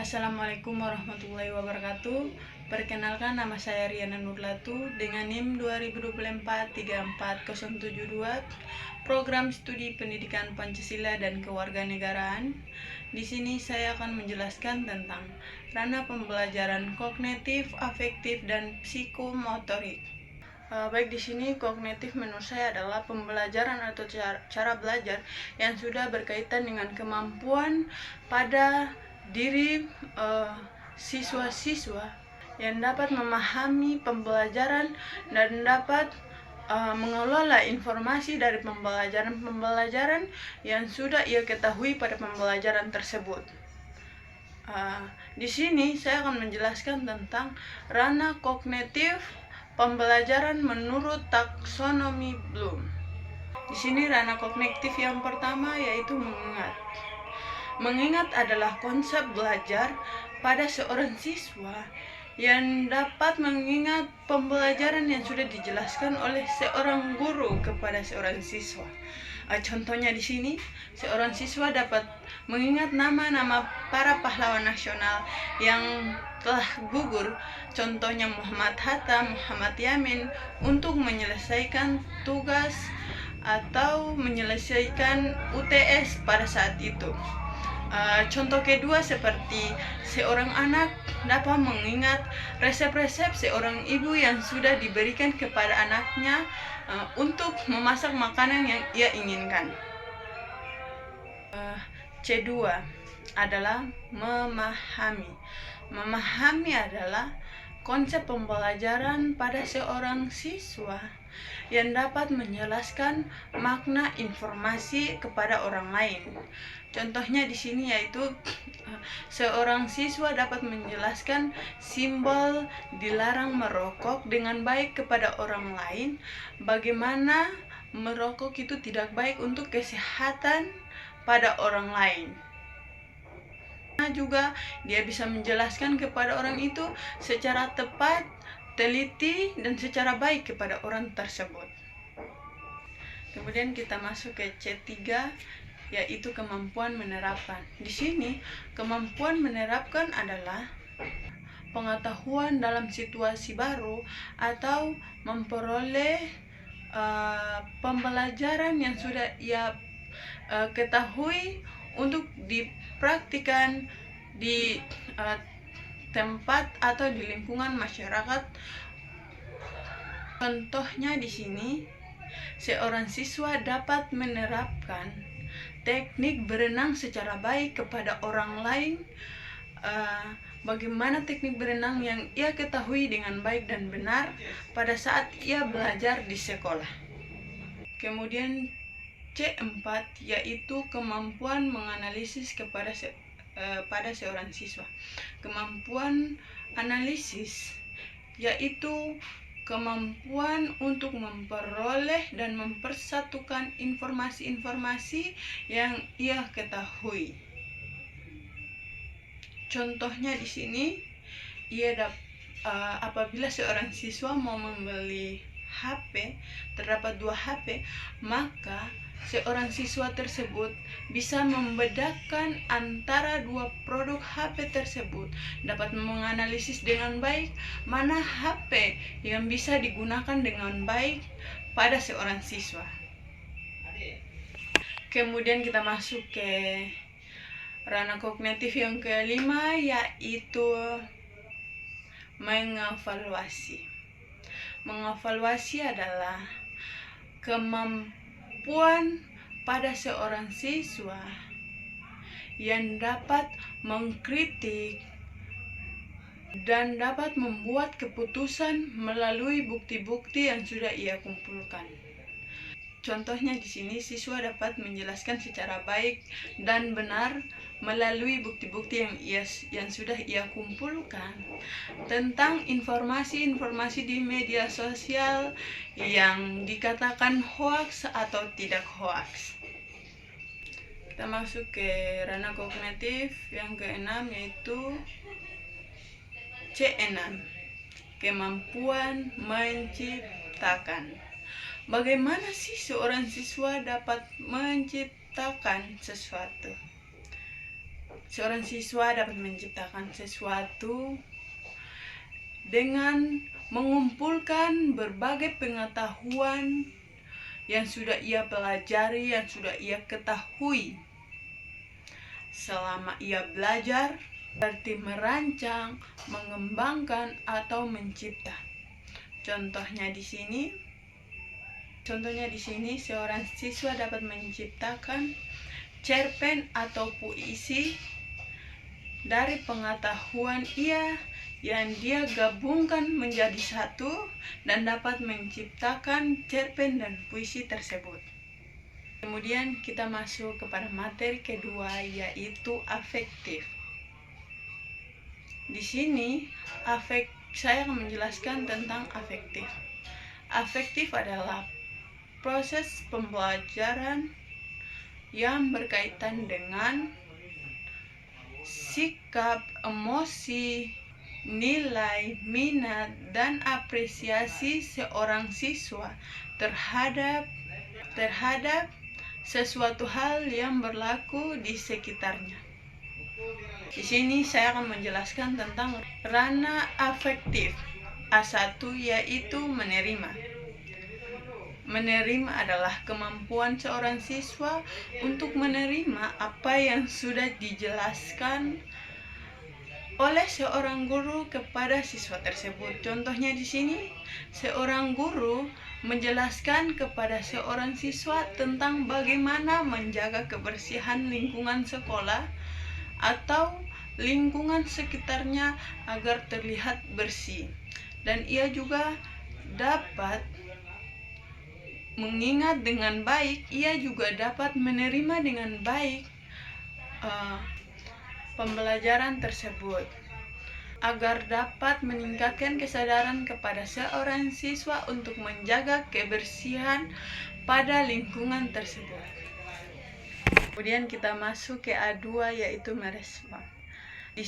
Assalamualaikum warahmatullahi wabarakatuh. Perkenalkan, nama saya Riana Nurlatu dengan NIM 2024-34072, Program Studi Pendidikan Pancasila dan Kewarganegaraan. Di sini saya akan menjelaskan tentang ranah pembelajaran kognitif, afektif, dan psikomotorik. Baik, di sini kognitif menurut saya adalah pembelajaran atau cara belajar yang sudah berkaitan dengan kemampuan pada diri siswa-siswa yang dapat memahami pembelajaran dan dapat mengelola informasi dari pembelajaran yang sudah ia ketahui pada pembelajaran tersebut. Di sini saya akan menjelaskan tentang ranah kognitif pembelajaran menurut taksonomi Bloom. Di sini ranah kognitif yang pertama yaitu mengingat. Mengingat adalah konsep belajar pada seorang siswa yang dapat mengingat pembelajaran yang sudah dijelaskan oleh seorang guru kepada seorang siswa. Contohnya di sini, seorang siswa dapat mengingat nama-nama para pahlawan nasional yang telah gugur, contohnya Muhammad Hatta, Muhammad Yamin, untuk menyelesaikan tugas atau menyelesaikan UTS pada saat itu. Contoh kedua seperti seorang anak dapat mengingat resep-resep seorang ibu yang sudah diberikan kepada anaknya untuk memasak makanan yang ia inginkan. C2 adalah memahami. Memahami adalah konsep pembelajaran pada seorang siswa yang dapat menjelaskan makna informasi kepada orang lain. Contohnya di sini yaitu seorang siswa dapat menjelaskan simbol dilarang merokok dengan baik kepada orang lain, bagaimana merokok itu tidak baik untuk kesehatan pada orang lain. Juga dia bisa menjelaskan kepada orang itu secara tepat, teliti, dan secara baik kepada orang tersebut. Kemudian kita masuk ke C3, yaitu kemampuan menerapkan. Di sini kemampuan menerapkan adalah pengetahuan dalam situasi baru atau memperoleh pembelajaran yang sudah ia ketahui untuk dipraktikkan di tempat atau di lingkungan masyarakat. Contohnya di sini, seorang siswa dapat menerapkan teknik berenang secara baik kepada orang lain. Bagaimana teknik berenang yang ia ketahui dengan baik dan benar pada saat ia belajar di sekolah. Kemudian C4 yaitu kemampuan menganalisis pada seorang siswa. Kemampuan analisis yaitu kemampuan untuk memperoleh dan mempersatukan informasi-informasi yang ia ketahui. Contohnya di sini, apabila seorang siswa mau membeli HP, terdapat 2 HP, maka seorang siswa tersebut bisa membedakan antara 2 produk HP tersebut, dapat menganalisis dengan baik mana HP yang bisa digunakan dengan baik pada seorang siswa. Kemudian kita masuk ke ranah kognitif yang kelima, yaitu mengevaluasi. Mengevaluasi adalah kemampuan pada seorang siswa yang dapat mengkritik dan dapat membuat keputusan melalui bukti-bukti yang sudah ia kumpulkan. Contohnya di sini, siswa dapat menjelaskan secara baik dan benar melalui bukti-bukti yang sudah ia kumpulkan tentang informasi-informasi di media sosial yang dikatakan hoaks atau tidak hoaks. Kita masuk ke ranah kognitif yang keenam, yaitu C6, kemampuan menciptakan. Bagaimana sih seorang siswa dapat menciptakan sesuatu? seorang siswa dapat menciptakan sesuatu dengan mengumpulkan berbagai pengetahuan yang sudah ia pelajari, yang sudah ia ketahui selama ia belajar, berarti merancang, mengembangkan, atau mencipta. Contohnya di sini seorang siswa dapat menciptakan cerpen atau puisi dari pengetahuan ia yang dia gabungkan menjadi satu dan dapat menciptakan cerpen dan puisi tersebut. Kemudian kita masuk kepada materi kedua, yaitu afektif. Di sini saya akan menjelaskan tentang afektif. Afektif adalah proses pembelajaran yang berkaitan dengan sikap, emosi, nilai, minat, dan apresiasi seorang siswa terhadap sesuatu hal yang berlaku di sekitarnya. Di sini saya akan menjelaskan tentang ranah afektif. A1 yaitu menerima. Menerima adalah kemampuan seorang siswa untuk menerima apa yang sudah dijelaskan oleh seorang guru kepada siswa tersebut. Contohnya di sini, seorang guru menjelaskan kepada seorang siswa tentang bagaimana menjaga kebersihan lingkungan sekolah atau lingkungan sekitarnya agar terlihat bersih. Dan ia juga dapat mengingat dengan baik, ia juga dapat menerima dengan baik pembelajaran tersebut agar dapat meningkatkan kesadaran kepada seorang siswa untuk menjaga kebersihan pada lingkungan tersebut. Kemudian kita masuk ke A2 yaitu merespon. Di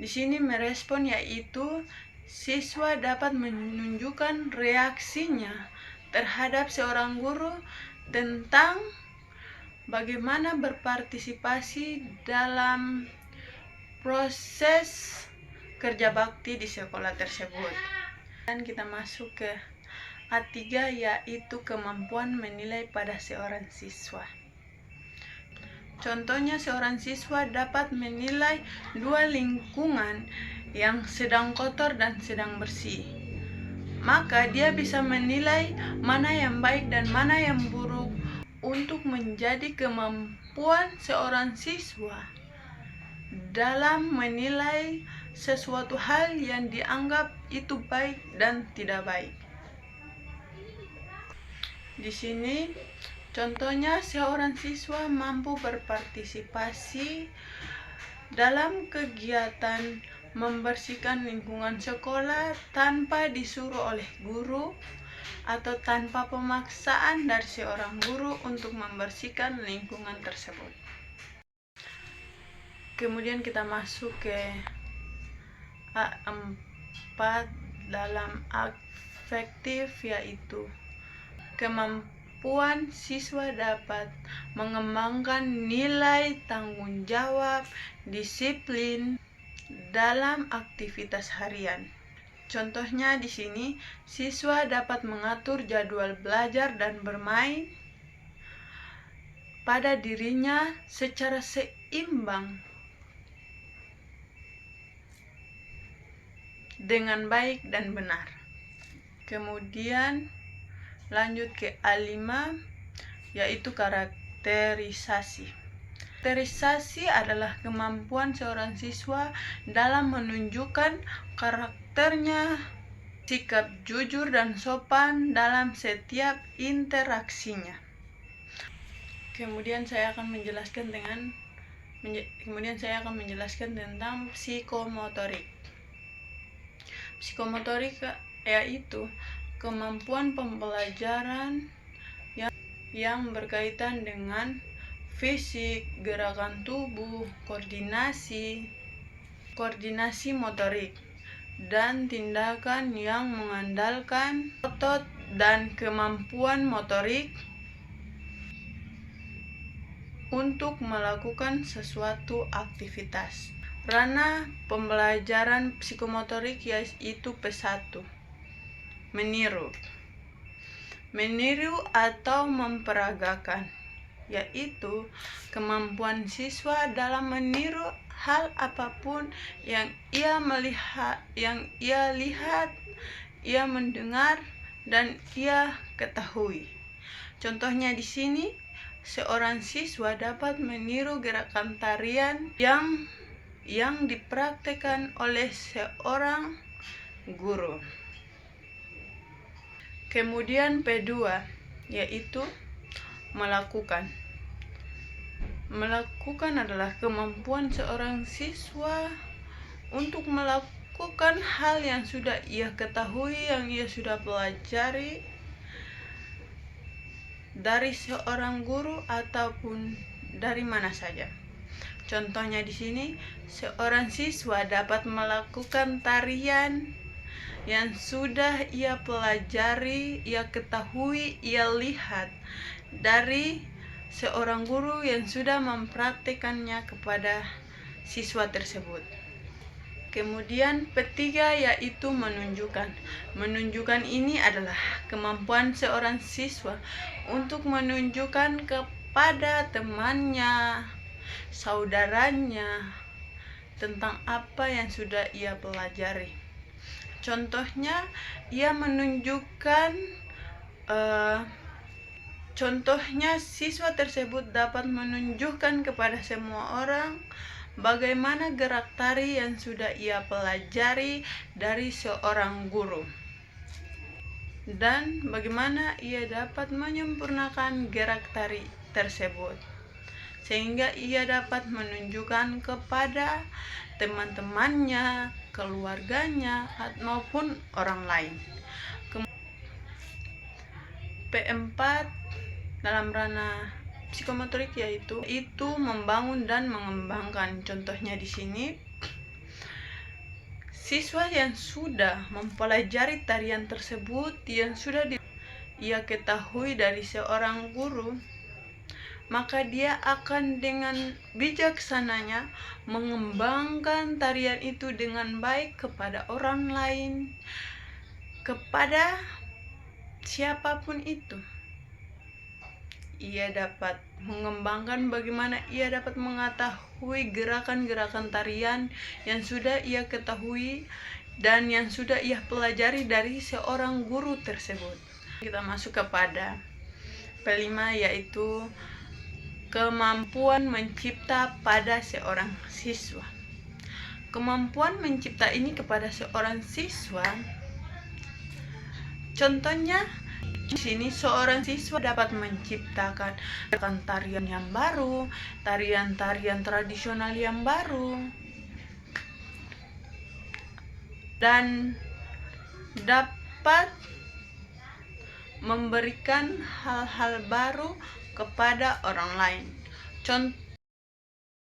sini merespon yaitu siswa dapat menunjukkan reaksinya terhadap seorang guru tentang bagaimana berpartisipasi dalam proses kerja bakti di sekolah tersebut. Dan kita masuk ke A3 yaitu kemampuan menilai pada seorang siswa. Contohnya seorang siswa dapat menilai dua lingkungan yang sedang kotor dan sedang bersih. Maka dia bisa menilai mana yang baik dan mana yang buruk untuk menjadi kemampuan seorang siswa dalam menilai sesuatu hal yang dianggap itu baik dan tidak baik. Di sini contohnya seorang siswa mampu berpartisipasi dalam kegiatan membersihkan lingkungan sekolah tanpa disuruh oleh guru atau tanpa pemaksaan dari seorang guru untuk membersihkan lingkungan tersebut. Kemudian kita masuk ke A4 dalam afektif, yaitu kemampuan siswa dapat mengembangkan nilai tanggung jawab, disiplin dalam aktivitas harian. Contohnya di sini, siswa dapat mengatur jadwal belajar dan bermain pada dirinya secara seimbang dengan baik dan benar. Kemudian lanjut ke A5 yaitu karakterisasi. Karakterisasi adalah kemampuan seorang siswa dalam menunjukkan karakternya, sikap jujur dan sopan dalam setiap interaksinya. Kemudian saya akan menjelaskan tentang psikomotorik. Psikomotorik yaitu kemampuan pembelajaran yang berkaitan dengan fisik, gerakan tubuh, koordinasi motorik, dan tindakan yang mengandalkan otot dan kemampuan motorik untuk melakukan sesuatu aktivitas. Ranah pembelajaran psikomotorik yaitu P1. Meniru. Meniru atau memperagakan, yaitu kemampuan siswa dalam meniru hal apapun yang ia lihat, ia mendengar, dan ia ketahui. Contohnya di sini, seorang siswa dapat meniru gerakan tarian yang dipraktekkan oleh seorang guru. Kemudian P2 yaitu melakukan. Melakukan adalah kemampuan seorang siswa untuk melakukan hal yang sudah ia ketahui, yang ia sudah pelajari dari seorang guru ataupun dari mana saja. Contohnya di sini, seorang siswa dapat melakukan tarian yang sudah ia pelajari, ia ketahui, ia lihat dari seorang guru yang sudah mempraktekannya kepada siswa tersebut. Kemudian P3 yaitu menunjukkan. Menunjukkan ini adalah kemampuan seorang siswa untuk menunjukkan kepada temannya, saudaranya, tentang apa yang sudah ia pelajari. Contohnya, ia menunjukkan contohnya siswa tersebut dapat menunjukkan kepada semua orang bagaimana gerak tari yang sudah ia pelajari dari seorang guru, dan bagaimana ia dapat menyempurnakan gerak tari tersebut, sehingga ia dapat menunjukkan kepada teman-temannya, keluarganya, maupun orang lain. P4 dalam ranah psikomotorik yaitu membangun dan mengembangkan. Contohnya di sini, siswa yang sudah mempelajari tarian tersebut, yang sudah ia ketahui dari seorang guru, maka dia akan dengan bijaksananya mengembangkan tarian itu dengan baik kepada orang lain, kepada siapapun itu. Ia dapat mengembangkan bagaimana ia dapat mengetahui gerakan-gerakan tarian yang sudah ia ketahui dan yang sudah ia pelajari dari seorang guru tersebut. Kita masuk kepada P5 yaitu kemampuan mencipta pada seorang siswa. Kemampuan mencipta ini kepada seorang siswa, contohnya di sini seorang siswa dapat menciptakan tarian yang baru, tarian-tarian tradisional yang baru, dan dapat memberikan hal-hal baru kepada orang lain.